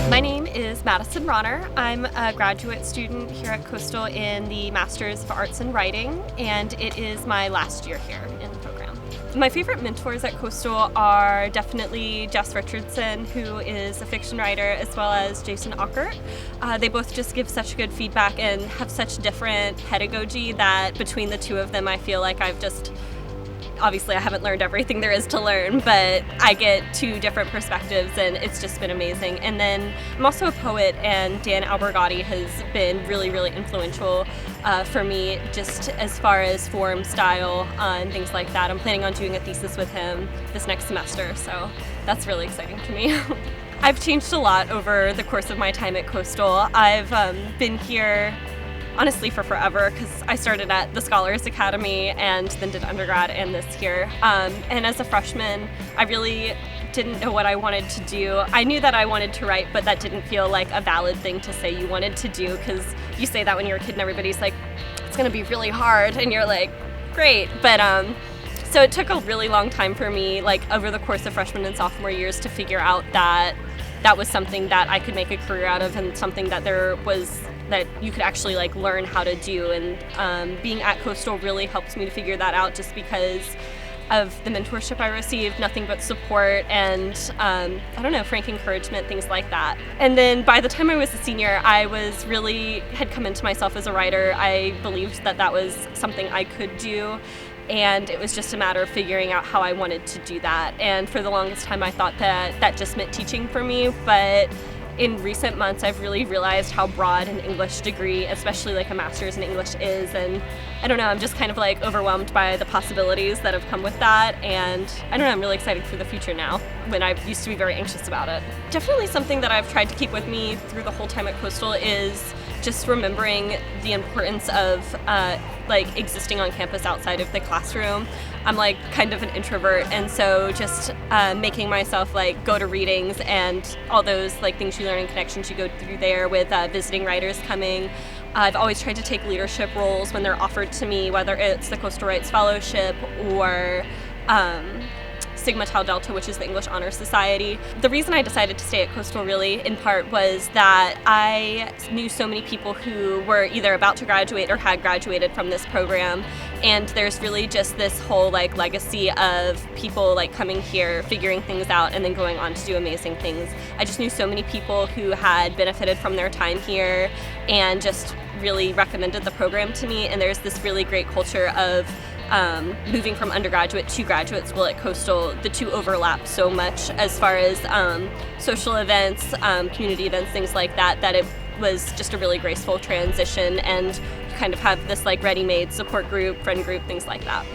My name is Madison Rahner. I'm a graduate student here at Coastal in the Master's of Arts in Writing, and it is my last year here in the program. My favorite mentors at Coastal are definitely Jess Richardson, who is a fiction writer, as well as Jason Ackert. They both just give such good feedback and have such different pedagogy that between the two of them I feel like obviously I haven't learned everything there is to learn, but I get two different perspectives and it's just been amazing. And then I'm also a poet, and Dan Albergotti has been really, really influential for me just as far as form, style, and things like that. I'm planning on doing a thesis with him this next semester, so that's really exciting to me. I've changed a lot over the course of my time at Coastal. I've been here honestly for forever, because I started at the Scholars Academy and then did undergrad and this here. And as a freshman, I really didn't know what I wanted to do. I knew that I wanted to write, but that didn't feel like a valid thing to say you wanted to do, because you say that when you're a kid and everybody's like, it's gonna be really hard, and you're like, great. But so it took a really long time for me, like over the course of freshman and sophomore years, to figure out that that was something that I could make a career out of, and something that that you could actually like learn how to do. And being at Coastal really helped me to figure that out, just because of the mentorship I received, nothing but support and I don't know, frank encouragement, things like that. And then by the time I was a senior, I had come into myself as a writer. I believed that that was something I could do, and it was just a matter of figuring out how I wanted to do that. And for the longest time I thought that that just meant teaching for me, but in recent months I've really realized how broad an English degree, especially like a master's in English, is. And I don't know, I'm just kind of like overwhelmed by the possibilities that have come with that, and I don't know, I'm really excited for the future now, when I used to be very anxious about it. Definitely something that I've tried to keep with me through the whole time at Coastal is just remembering the importance of like existing on campus outside of the classroom. I'm like kind of an introvert, and so just making myself like go to readings and all those like things you learn and connections you go through there with visiting writers coming. I've always tried to take leadership roles when they're offered to me, whether it's the Coastal Rights Fellowship or Sigma Tau Delta, which is the English Honor Society. The reason I decided to stay at Coastal really, in part, was that I knew so many people who were either about to graduate or had graduated from this program, and there's really just this whole like legacy of people like coming here, figuring things out, and then going on to do amazing things. I just knew so many people who had benefited from their time here and just really recommended the program to me, and there's this really great culture of moving from undergraduate to graduate school at Coastal. The two overlap so much as far as social events, community events, things like that, that it was just a really graceful transition, and you kind of have this like ready-made support group, friend group, things like that.